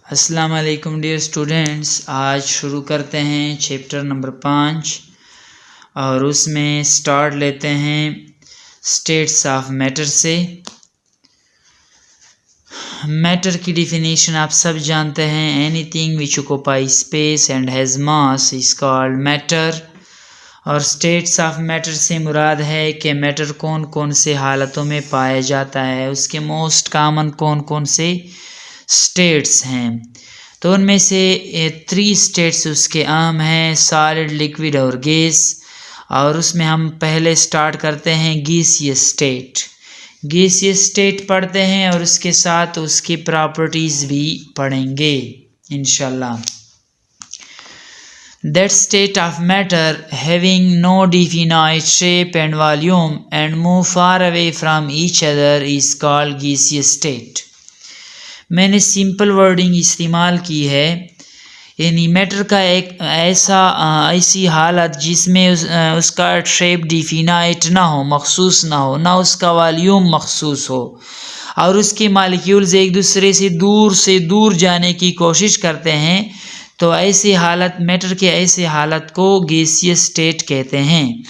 अस्सलाम वालेकुम dear students. आज शुरू करते हैं चैप्टर नंबर 5 और उसमें स्टार्ट लेते हैं स्टेट्स ऑफ मैटर से। मैटर की डिफिनीशन आप सब जानते हैं, anything which occupy space and has mass is called matter. और स्टेट्स ऑफ मैटर से मुराद है कि मैटर कौन कौन से हालतों में पाया जाता है, उसके मोस्ट कॉमन कौन कौन से स्टेट्स हैं। तो उनमें से 3 स्टेट्स उसके अहम हैं, सॉलिड, लिक्विड और गैस। और उसमें हम पहले स्टार्ट करते हैं गैसियस स्टेट। गैसियस स्टेट पढ़ते हैं और उसके साथ उसकी प्रॉपर्टीज़ भी पढ़ेंगे इंशाल्लाह। That state of matter having no definite shape and volume and move far away from each other is called gaseous state। मैंने सिंपल वर्डिंग इस्तेमाल की है, यानी मैटर का एक ऐसी हालत जिसमें उसका शेप डिफिनाइट ना हो, मखसूस ना हो, ना उसका वॉल्यूम मखसूस हो और उसके मालिक्यूल्स एक दूसरे से दूर जाने की कोशिश करते हैं। तो ऐसी हालत, मैटर के ऐसी हालत को गैसियस स्टेट कहते हैं।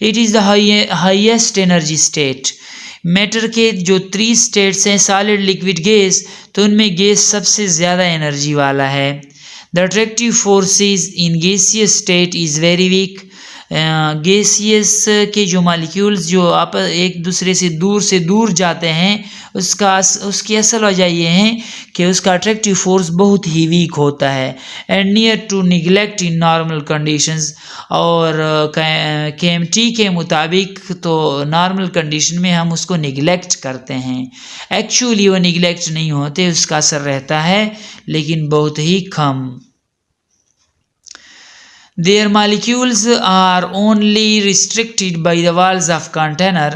It is the highest energy state. Matter के जो 3 स्टेट्स हैं, सॉलिड, लिक्विड, गैस, तो उनमें गैस सबसे ज़्यादा एनर्जी वाला है। The attractive forces in gaseous state is very weak. Gaseous के जो मालिक्यूल्स जो आप एक दूसरे से दूर जाते हैं, उसकी असल वजह ये है कि उसका अट्रैक्टिव फोर्स बहुत ही वीक होता है and near to neglect in normal conditions. और KMT के मुताबिक तो नॉर्मल कंडीशन में हम उसको निगलेक्ट करते हैं। एक्चुअली वो निगलेक्ट नहीं होते, उसका असर रहता है लेकिन बहुत ही कम। Their molecules are only restricted by the walls of container।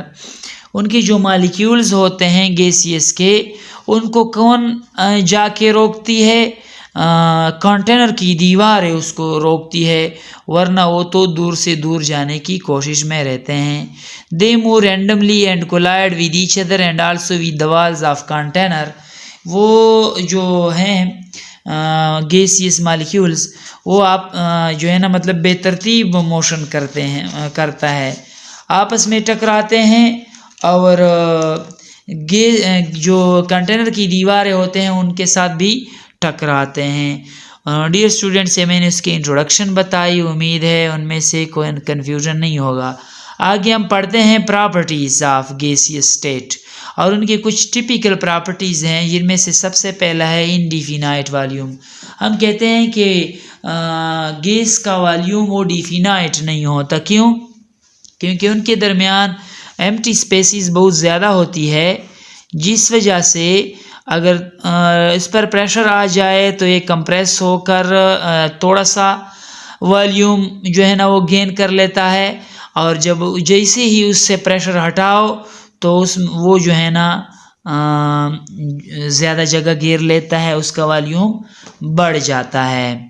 उनके जो मालिक्यूल्स होते हैं गैसियस के, उनको कौन जाके रोकती है? कंटेनर की दीवार है उसको रोकती है, वरना वो तो दूर से दूर जाने की कोशिश में रहते हैं। They move randomly and collide with each other and also with the walls of container। वो जो हैं गैसियस मालिक्यूल्स, वो आप जो है ना, मतलब बेतरतीब मोशन करता है, आपस में टकराते हैं और जो कंटेनर की दीवारें होते हैं उनके साथ भी टकराते हैं। डियर स्टूडेंट्स, से मैंने इसकी इंट्रोडक्शन बताई, उम्मीद है उनमें से कोई कन्फ्यूजन नहीं होगा। आगे हम पढ़ते हैं प्रॉपर्टीज़ ऑफ गैसियस स्टेट और उनकी कुछ टिपिकल प्रॉपर्टीज़ हैं, जिनमें से सबसे पहला है इनडिफिनाइट वॉल्यूम। हम कहते हैं कि गैस का वॉल्यूम वो डिफिनाइट नहीं होता। क्यों? क्योंकि उनके दरमियान एम्प्टी स्पेसिस बहुत ज़्यादा होती है, जिस वजह से अगर इस पर प्रेशर आ जाए तो ये कंप्रेस होकर थोड़ा सा वॉल्यूम जो है ना वो गेन कर लेता है, और जैसे ही उससे प्रेशर हटाओ तो वो जो है ना ज़्यादा जगह घेर लेता है, उसका वॉल्यूम बढ़ जाता है।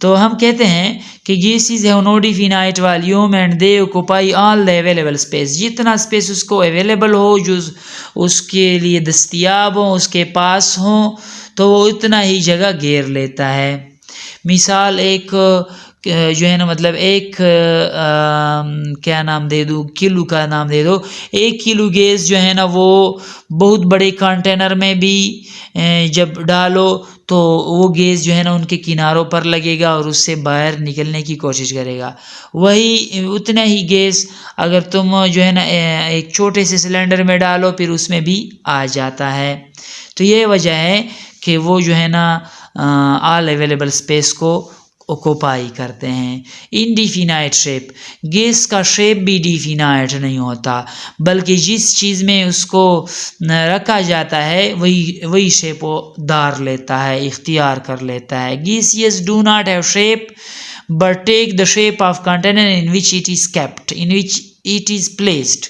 तो हम कहते हैं कि gases have no definite volume and they occupy all the available space. जितना स्पेस उसको अवेलेबल हो, जो उसके लिए दस्तयाब हो, उसके पास हो, तो वो उतना ही जगह घेर लेता है। मिसाल एक जो है ना, मतलब एक क्या नाम दे दूँ, किलो का नाम दे दो। 1 किलो गैस जो है ना वो बहुत बड़े कंटेनर में भी जब डालो तो वो गैस जो है ना उनके किनारों पर लगेगा और उससे बाहर निकलने की कोशिश करेगा। वही उतना ही गैस अगर तुम जो है ना एक छोटे से सिलेंडर में डालो, फिर उसमें भी आ जाता है। तो ये वजह है कि वो जो है ना ऑल अवेलेबल स्पेस को ऑक्यूपाई करते हैं। इनडिफिनाइट शेप, गैस का शेप भी डिफिनाइट नहीं होता, बल्कि जिस चीज़ में उसको रखा जाता है वही शेप वो धार लेता है, इख्तियार कर लेता है। Gaseous do not have shape but take the shape of container in which it is kept, in which it is placed.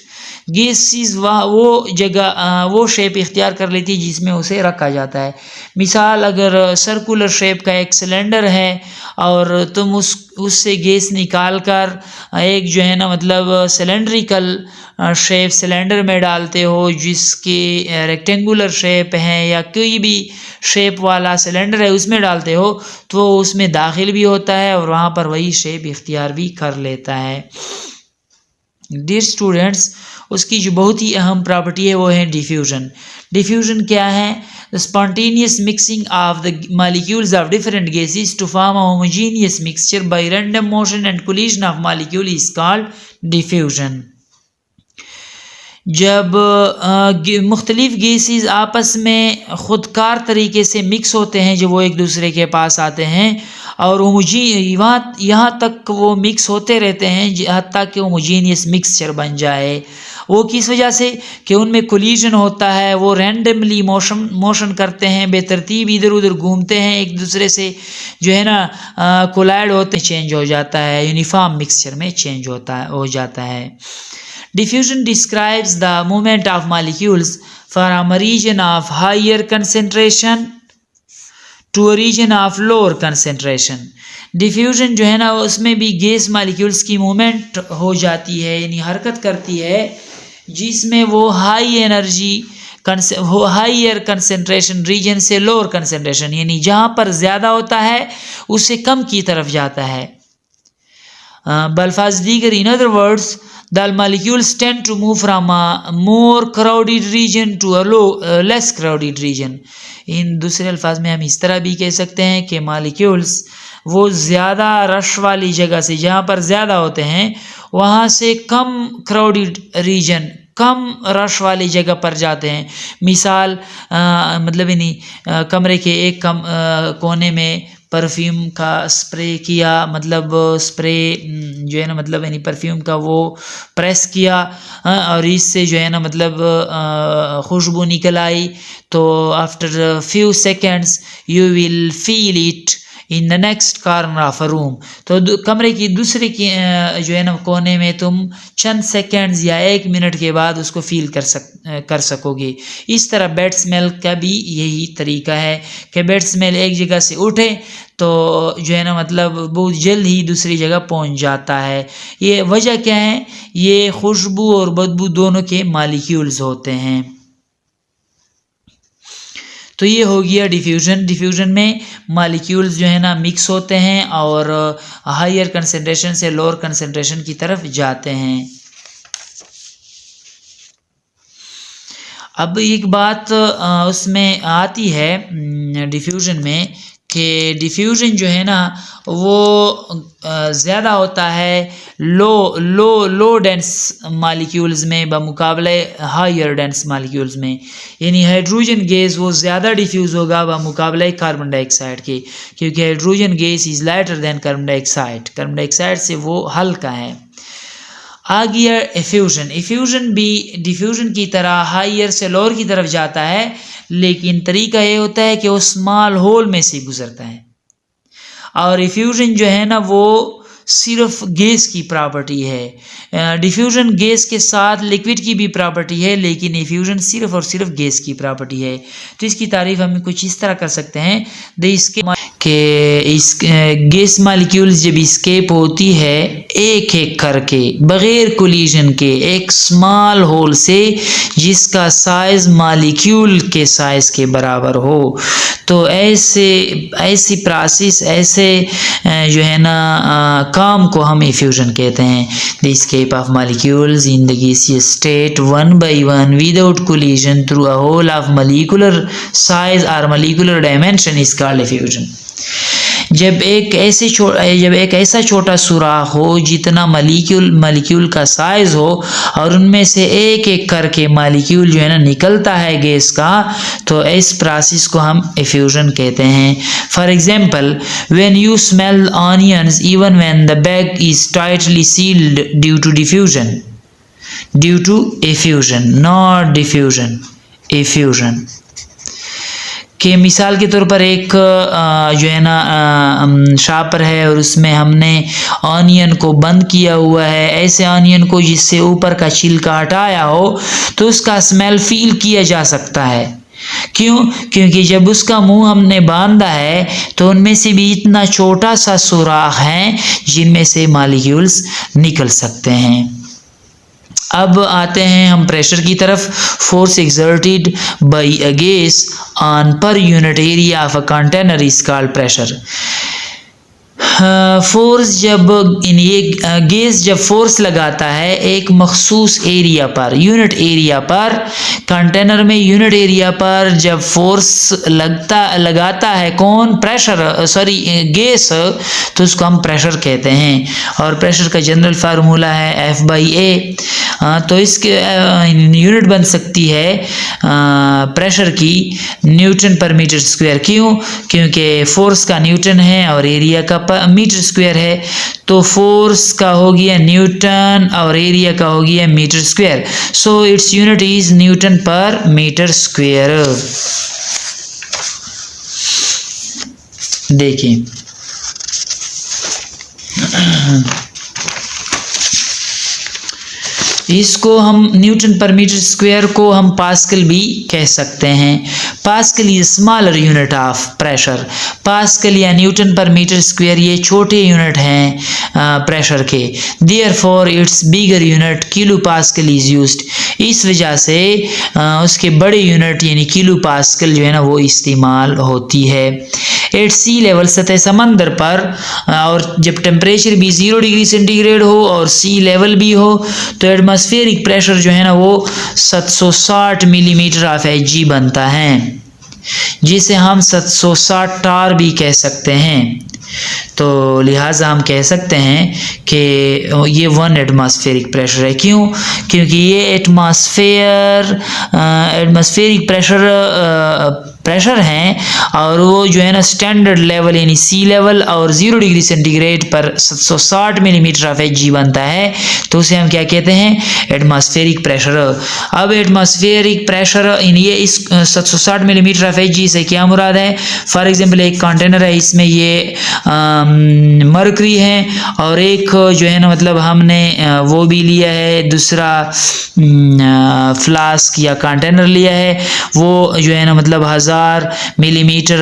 Gases वो जगह वो शेप इख्तियार कर लेती है जिसमें उसे रखा जाता है। मिसाल, अगर सर्कुलर शेप का एक सिलेंडर है और तुम उससे गैस निकाल कर एक जो है ना मतलब सिलेंड्रिकल शेप सिलेंडर में डालते हो जिसकी रेक्टेंगुलर शेप है या कोई भी शेप वाला सिलेंडर है उसमें डालते हो तो उसमें दाखिल भी होता है और वहाँ पर वही शेप इख्तियार भी कर लेता है। डियर स्टूडेंट्स, उसकी जो बहुत ही अहम प्रॉपर्टी है वो है डिफ्यूजन। डिफ्यूजन क्या है? The spontaneous mixing of the molecules of different gases to form a homogeneous mixture by random motion and collision of molecule is called diffusion. जब मुख्तलिफ गैसेस आपस में ख़ुदकार तरीके से मिक्स होते हैं, जब वो एक दूसरे के पास आते हैं और यहाँ तक वो मिक्स होते रहते हैं हत्ता कि होमोजेनियस मिक्सचर बन जाए। वो किस वजह से? कि उनमें कोलिजन होता है, वो रैंडमली मोशन करते हैं, बेतरतीब इधर उधर घूमते हैं, एक दूसरे से जो है ना कोलाइड होते चेंज हो जाता है, यूनिफॉर्म मिक्सचर में चेंज हो जाता है। Diffusion describes the movement of molecules from a region of higher concentration to a region of lower concentration. Diffusion जो है ना उसमें भी गैस मॉलिक्यूल्स की मूवमेंट हो जाती है, यानी हरकत करती है जिसमें वो हाइयर कंसेंट्रेशन रीजन से लोअर कंसेंट्रेशन, यानी जहाँ पर ज़्यादा होता है उससे कम की तरफ जाता है। बल्फाज दीगर, in other words, the molecules tend to move from a more crowded region to a less crowded region. इन दूसरे अल्फाज में हम इस तरह भी कह सकते हैं कि मॉलिक्यूल्स वो ज़्यादा रश वाली जगह से, जहाँ पर ज़्यादा होते हैं वहाँ से कम क्राउडेड रीजन, कम रश वाली जगह पर जाते हैं। मिसाल मतलब यानी कमरे के एक कोने में परफ्यूम का स्प्रे किया, मतलब स्प्रे जो है ना मतलब यानी परफ्यूम का वो प्रेस किया और इससे जो है ना मतलब खुशबू निकल आई, तो after few seconds you will feel it in the next corner of a room. तो कमरे की दूसरे की जो है ना कोने में तुम चंद सेकेंड्स या 1 मिनट के बाद उसको फील कर सकोगे। इस तरह बेड स्मेल का भी यही तरीका है कि बेड स्मेल एक जगह से उठे तो जो है ना मतलब बहुत जल्द ही दूसरी जगह पहुंच जाता है। ये वजह क्या है? ये खुशबू और बदबू दोनों के मॉलिक्यूल्स होते हैं। तो ये हो गया डिफ्यूजन। डिफ्यूजन में मॉलिक्यूल्स जो है ना मिक्स होते हैं और हायर कंसंट्रेशन से लोअर कंसंट्रेशन की तरफ जाते हैं। अब एक बात उसमें आती है डिफ्यूजन में कि डिफ्यूजन जो है ना वो ज़्यादा होता है लो डेंस मॉलिक्यूल्स में बमुकाबले हायर डेंस मॉलिक्यूल्स में। यानी हाइड्रोजन गैस वो ज़्यादा डिफ्यूज़ होगा बमुकाबले कार्बन डाइऑक्साइड के, क्योंकि hydrogen gas is lighter than carbon dioxide. Carbon dioxide से वो हल्का है। आ गया एफ्यूजन। एफ्यूजन भी डिफ्यूजन की तरह हायर से लोअर की तरफ जाता है, लेकिन तरीका ये होता है कि वो स्मॉल होल में से गुजरता है। और एफ्यूजन जो है ना वो सिर्फ गैस की प्रॉपर्टी है। डिफ्यूजन गैस के साथ लिक्विड की भी प्रॉपर्टी है, लेकिन एफ्यूजन सिर्फ और सिर्फ गैस की प्रॉपर्टी है। तो इसकी तारीफ हम कुछ इस तरह कर सकते हैं इस गैस मॉलिक्यूल्स जब स्केप होती है एक एक करके बगैर कोलिजन के एक स्मॉल होल से जिसका साइज मॉलिक्यूल के साइज के बराबर हो, तो ऐसी प्रोसेस ऐसे जो है ना काम को हम एफ्यूजन कहते हैं। The escape of molecules in the gaseous state one by one without collision through a hole of molecular size और molecular dimension is called effusion. जब एक ऐसा छोटा सुराख हो जितना मॉलिक्यूल का साइज हो और उनमें से एक एक करके मॉलिक्यूल जो है ना निकलता है गैस का, तो इस प्रोसेस को हम एफ्यूजन कहते हैं। For example, when you smell onions even when the bag is tightly sealed due to effusion, not diffusion, effusion. कि मिसाल के तौर पर एक जो है ना शापर है और उसमें हमने ऑनियन को बंद किया हुआ है, ऐसे ऑनियन को जिससे ऊपर का छिलका हटाया हो तो उसका स्मेल फील किया जा सकता है। क्यों? क्योंकि जब उसका मुंह हमने बांधा है तो उनमें से भी इतना छोटा सा सुराख है जिनमें से मॉलिक्यूल्स निकल सकते हैं। अब आते हैं हम प्रेशर की तरफ। Force exerted by a gas on per unit area of a container is called pressure. Force जब ये गैस जब फोर्स लगाता है एक मखसूस एरिया पर, यूनिट एरिया पर, कंटेनर में यूनिट एरिया पर जब फोर्स लगाता है कौन? प्रेशर, सॉरी गैस, तो उसको हम प्रेशर कहते हैं। और प्रेशर का जनरल फार्मूला है F/A। तो इसके यूनिट बन सकती है प्रेशर की न्यूटन पर मीटर स्क्वायर। क्यों? क्योंकि फोर्स का न्यूटन है और एरिया का मीटर स्क्वायर है, तो फोर्स का हो गया न्यूटन और एरिया का हो गया metre square. So its unit is newton per metre square. देखिए इसको हम न्यूटन पर मीटर स्क्वायर को हम पास्कल भी कह सकते हैं। Pascal is smaller unit of pressure. Pascal या न्यूटन पर मीटर स्क्वायर ये छोटे यूनिट हैं प्रेशर के। Therefore it's bigger unit kilo pascal is used. इस वजह से उसके बड़े यूनिट यानी किलो पास्कल जो है ना वो इस्तेमाल होती है। एट सी लेवल, सतह समंदर पर, और जब टेम्परेचर भी 0 डिग्री सेंटीग्रेड हो और सी लेवल भी हो तो एटमॉस्फेरिक प्रेशर जो है ना वो 760 मिलीमीटर ऑफ Hg बनता है, जिसे हम 760 टार भी कह सकते हैं। तो लिहाजा हम कह सकते हैं कि ये 1 एटमॉस्फेरिक प्रेशर है। क्यों? क्योंकि ये एटमॉस्फेरिक प्रेशर हैं और वो जो है ना स्टैंडर्ड लेवल यानी सी लेवल और 0 डिग्री सेंटीग्रेड पर 760 मिलीमीटर ऑफ Hg बनता है, तो उसे हम क्या कहते हैं? Atmospheric pressure. अब एटमॉस्फेरिक प्रेशर ये इस 760 मिलीमीटर ऑफ Hg से क्या मुराद है? फॉर एग्जांपल एक कंटेनर है, इसमें ये मरकरी है और एक जो है ना मतलब हमने वो भी लिया है, दूसरा फ्लास्क या कंटेनर लिया है, वो जो है ना मतलब 1000 मिलीमीटर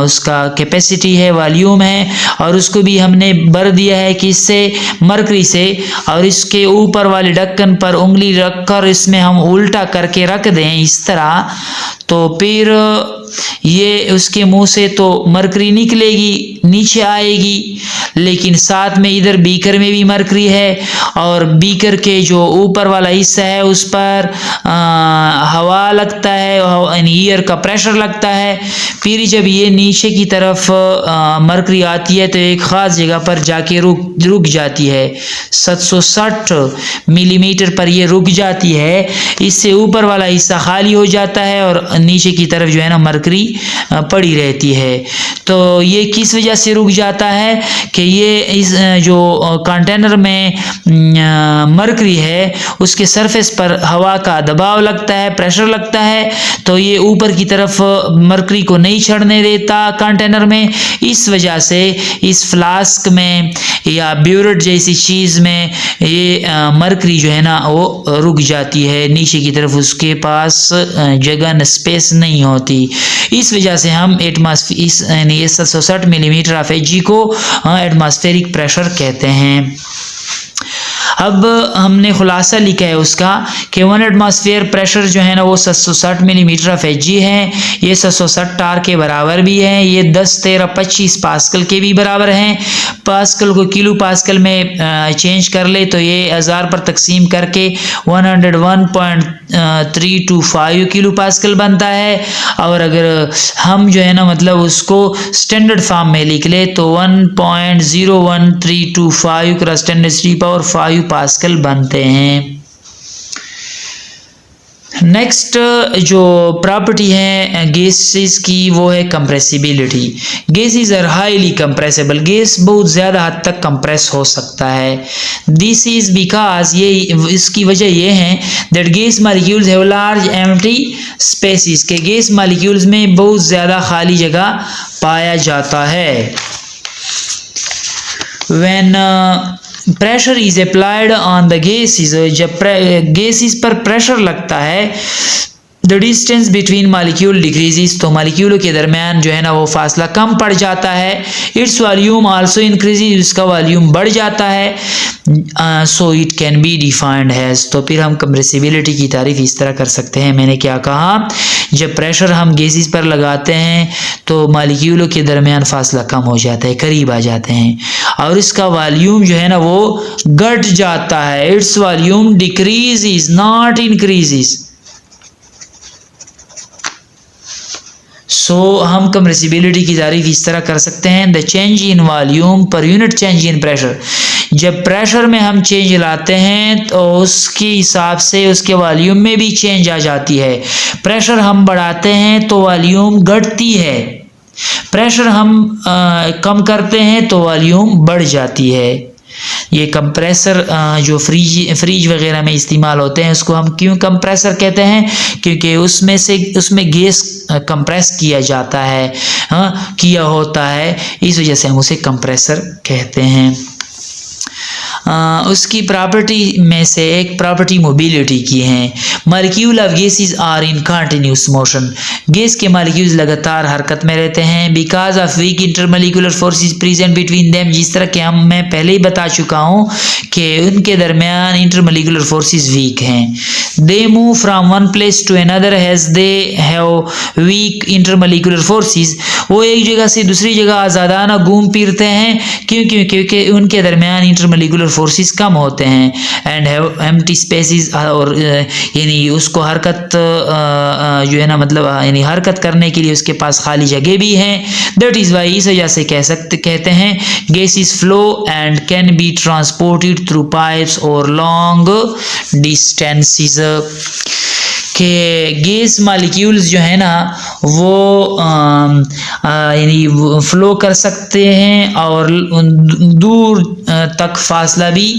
उसका कैपेसिटी है, वॉल्यूम है, और उसको भी हमने भर दिया है किससे? मरकरी से। और इसके ऊपर वाले ढक्कन पर उंगली रखकर इसमें हम उल्टा करके रख दें इस तरह, तो फिर ये उसके मुंह से तो मरकरी निकलेगी, नीचे आएगी, लेकिन साथ में इधर बीकर में भी मरकरी है और बीकर के जो ऊपर वाला हिस्सा है उस पर हवा लगता है यानी एयर का प्रेशर लगता है। फिर जब ये नीचे की तरफ मरकरी आती है तो एक ख़ास जगह पर जाके रुक जाती है, 760 मिलीमीटर पर ये रुक जाती है। इससे ऊपर वाला हिस्सा खाली हो जाता है और नीचे की तरफ जो है ना मरकरी पड़ी रहती है। तो ये किस वजह से रुक जाता है कि ये इस जो कंटेनर में मरकरी है उसके सरफेस पर हवा का दबाव लगता है, प्रेशर लगता है, तो ये ऊपर की तरफ मरकरी को नहीं चढ़ने देता कंटेनर में। इस वजह से इस फ्लास्क में या ब्यूरेट जैसी चीज़ में ये मरकरी जो है ना वो रुक जाती है, नीचे की तरफ उसके पास जगह स्पेस नहीं होती। इस वजह से हम यानी 760 मिलीमीटर ऑफ Hg को एटमॉस्फेरिक प्रेशर कहते हैं। अब हमने खुलासा लिखा है उसका कि 1 एटमॉस्फेयर प्रेशर जो है ना वो 760 मिलीमीटर ऑफ Hg है। ये 760 टार के बराबर भी है, ये 10, 13, 25 पास्कल के भी बराबर हैं। पास्कल को किलो पास्कल में चेंज कर ले तो ये 1000 पर तकसीम करके 101.325 किलो पास्कल बनता है। और अगर हम जो है ना मतलब उसको स्टैंडर्ड फॉर्म में लिख ले तो 1.01325 × 10⁵ पास्कल बनते हैं। नेक्स्ट जो प्रॉपर्टी है गैसेस की वो है compressibility. Gases are highly compressible, gas बहुत ज़्यादा हद तक कंप्रेस हो सकता है। दिस इज बिकॉज, ये इसकी वजह ये है that gas molecules have large empty spaces, के गैस मालिक्यूल्स में बहुत ज़्यादा खाली जगह पाया जाता है। When pressure is applied on the gases, जब गैसेस पर प्रेशर लगता है, the distance between molecule decreases, तो मालिक्यूलों के दरमियान जो है ना वो फासला कम पड़ जाता है। इट्स वॉल्यूम आल्सो इंक्रीजेस, इसका वॉल्यूम बढ़ जाता है। So it can be defined has, तो फिर हम कंप्रेसिबिलिटी की तारीफ इस तरह कर सकते हैं। मैंने क्या कहा, जब प्रेशर हम गैसेस पर लगाते हैं तो मालिक्यूलों के दरमियान फासला कम हो जाता है, करीब आ जाते हैं, और इसका वॉल्यूम जो है ना वो घट जाता है। Its volume decreases not increases. So हम कंप्रेसिबिलिटी की तारीफ इस तरह कर सकते हैं, the change in volume per unit change in pressure. जब प्रेशर में हम चेंज लाते हैं तो उसके हिसाब से उसके वॉल्यूम में भी चेंज आ जाती है। प्रेशर हम बढ़ाते हैं तो वॉल्यूम घटती है, प्रेशर हम कम करते हैं तो वॉल्यूम बढ़ जाती है। ये कंप्रेसर जो फ्रीज वगैरह में इस्तेमाल होते हैं उसको हम क्यों कंप्रेसर कहते हैं, क्योंकि उसमें गैस कंप्रेस किया जाता है, किया होता है, इस वजह से हम उसे कंप्रेसर कहते हैं। उसकी प्रॉपर्टी में से एक प्रॉपर्टी मोबिलिटी की है। Molecule of gases are in continuous motion, gas के मॉलिक्यूल्स लगातार हरकत में रहते हैं। Because of weak intermolecular forces present between them, जिस तरह के मैं पहले ही बता चुका हूँ कि उनके दरमियान इंटरमॉलिक्यूलर फोर्सेस वीक हैं। They move from one place to another has they have weak intermolecular forces, वो एक जगह से दूसरी जगह आज़ादाना घूम फिरते हैं, क्योंकि उनके दरमियान इंटरमॉलिक्यूलर फोर्सेस कम होते हैं। एंड हैव एम्प्टी स्पेसेस, और यानी उसको हरकत जो है ना मतलब यानी हरकत करने के लिए उसके पास खाली जगह भी है। दैट इज़ वाई, इस वजह से कहते हैं gases flow and can be transported through pipes और लॉन्ग डिस्टेंसेस, कि गैस मालिक्यूल्स जो है ना वो यानी फ्लो कर सकते हैं और दूर तक फासला भी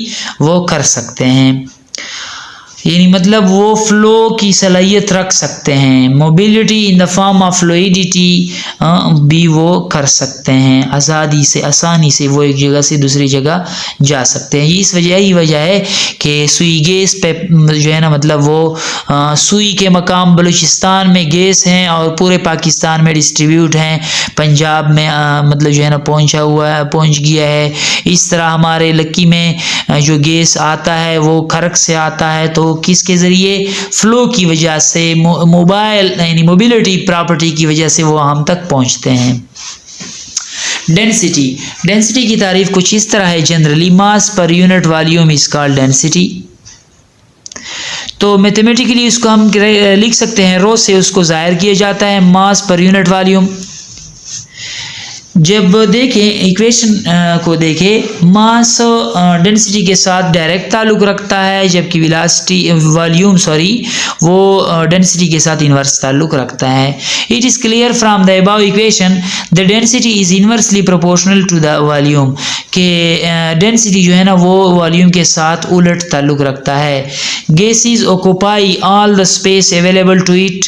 वो कर सकते हैं, यानी मतलब वो फ्लो की सलाहियत रख सकते हैं। Mobility in the form of fluidity भी वो कर सकते हैं, आसानी से वो एक जगह से दूसरी जगह जा सकते हैं। इस यही वजह है कि सुई गैस पे जो है ना मतलब वो सुई के मकाम बलूचिस्तान में गैस हैं और पूरे पाकिस्तान में डिस्ट्रीब्यूट हैं, पंजाब में मतलब जो है ना पहुंच गया है। इस तरह हमारे लक्की में जो गैस आता है वो खरक से आता है, तो किसके ज़रिए, फ्लो की वजह से, मोबाइल यानी मोबिलिटी प्रॉपर्टी की वजह से वो हम तक पहुंचते हैं। डेंसिटी की तारीफ कुछ इस तरह है, generally mass per unit volume is called density. तो मैथमेटिकली उसको हम लिख सकते हैं, रो से उसको ज़ाहिर किया जाता है, मास पर यूनिट वॉल्यूम। जब देखें इक्वेशन को देखें, मास डेंसिटी के साथ डायरेक्ट ताल्लुक़ रखता है, जबकि वॉल्यूम वो डेंसिटी के साथ इन्वर्स ताल्लुक़ रखता है। It is clear from the above equation the density is inversely proportional to the volume, के डेंसिटी जो है ना वो वॉल्यूम के साथ उलट ताल्लुक़ रखता है। Gases occupy all the space available to it,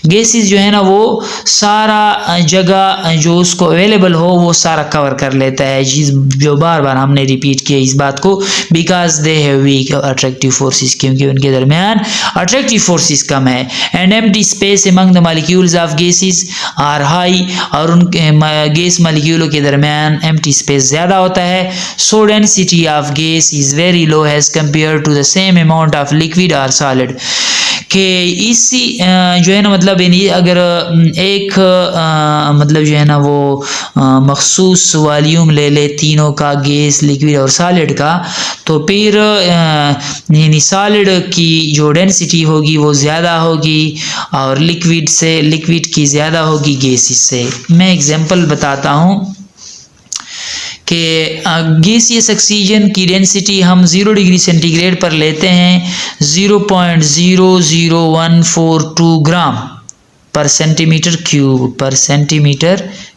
gases जो है ना वो सारा जगह जो उसको अवेलेबल हो वो सारा कवर कर लेता है, जो बार बार हमने रिपीट किया इस बात को। Because they have weak attractive forces, क्योंकि उनके दरमियान अट्रैक्टिव फोर्सेस कम है। And empty space among the molecules of gases are high, और उनके गैस मॉलिक्यूलों के दरमियान एम्प्टी स्पेस ज़्यादा होता है। So density of gas is very low as compare to the same amount of liquid और सॉलिड, कि इसी जो है ना मतलब अगर एक मतलब जो है ना वो मखसूस वॉल्यूम ले ले तीनों का, गैस, लिक्विड और सॉलिड का, तो फिर यानी सॉलिड की जो डेंसिटी होगी वो ज़्यादा होगी और लिक्विड की ज़्यादा होगी गैसेस से। मैं एग्जांपल बताता हूँ कि गैसियस ऑक्सीजन की डेंसिटी हम 0 डिग्री सेंटीग्रेड पर लेते हैं 0.00142 ग्राम पर सेंटीमीटर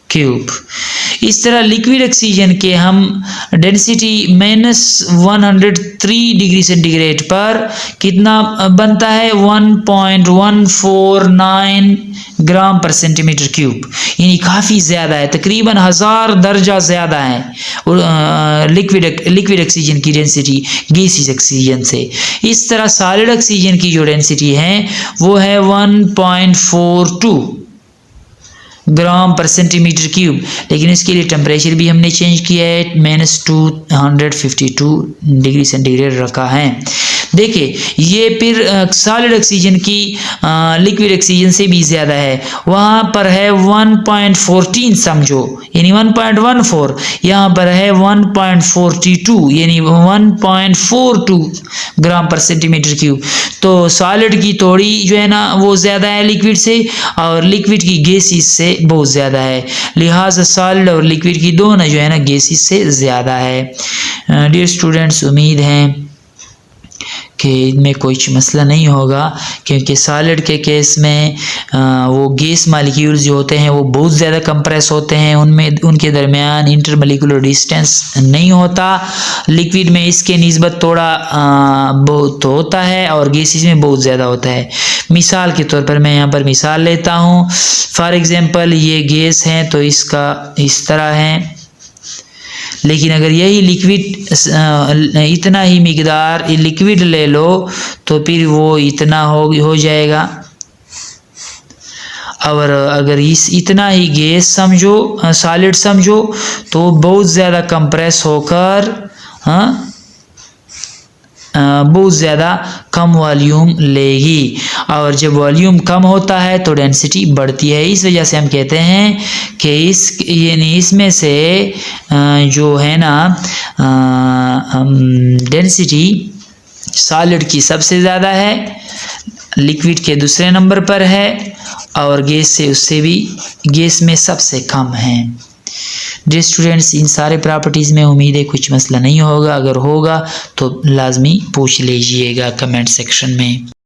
क्यूब। इस तरह लिक्विड ऑक्सीजन के हम डेंसिटी -103 डिग्री सेंटीग्रेड पर कितना बनता है 1.149 ग्राम पर सेंटीमीटर क्यूब, यानी काफ़ी ज़्यादा है, तकरीबन 1000 दर्जा ज़्यादा है लिक्विड ऑक्सीजन की डेंसिटी गैसियस ऑक्सीजन से। इस तरह सॉलिड ऑक्सीजन की जो डेंसिटी है वो है 1.42 ग्राम पर सेंटीमीटर क्यूब, लेकिन इसके लिए टेम्परेचर भी हमने चेंज किया है, -252 डिग्री सेंटीग्रेड रखा है। देखिए ये फिर सॉलिड ऑक्सीजन की लिक्विड ऑक्सीजन से भी ज़्यादा है, वहाँ पर है 1.14 समझो, यानी 1.14, यहाँ पर है 1.42 यानी 1.42 ग्राम पर सेंटीमीटर क्यूब। तो सॉलिड की थोड़ी जो है ना वो ज़्यादा है लिक्विड से, और लिक्विड की गैसियस से बहुत ज़्यादा है, लिहाजा सॉलिड और लिक्विड की दोनों जो है ना गैसियस से ज़्यादा है। डियर स्टूडेंट्स, उम्मीद है कि इनमें कोई मसला नहीं होगा, क्योंकि सॉलिड के केस में वो गैस मालिक्यूल्स जो होते हैं वो बहुत ज़्यादा कंप्रेस होते हैं, उनमें उनके दरमियान इंटरमोलिकुलर डिस्टेंस नहीं होता। लिक्विड में इसके निस्बत थोड़ा बहुत होता है और गैसेस में बहुत ज़्यादा होता है। मिसाल के तौर पर मैं यहाँ पर मिसाल लेता हूँ, फॉर एग्ज़ाम्पल ये गैस है तो इसका इस तरह है, लेकिन अगर यही लिक्विड इतना ही मिकदार लिक्विड ले लो तो फिर वो इतना हो जाएगा, और अगर इतना ही गैस समझो सॉलिड समझो तो बहुत ज़्यादा कंप्रेस होकर बहुत ज़्यादा कम वॉल्यूम लेगी, और जब वॉल्यूम कम होता है तो डेंसिटी बढ़ती है। इस वजह से हम कहते हैं कि इसमें से जो है ना डेंसिटी सॉलिड की सबसे ज़्यादा है, लिक्विड के दूसरे नंबर पर है, और गैस में सबसे कम है। डियर स्टूडेंट्स, इन सारे प्रॉपर्टीज़ में उम्मीद है कुछ मसला नहीं होगा, अगर होगा तो लाजमी पूछ लीजिएगा कमेंट सेक्शन में।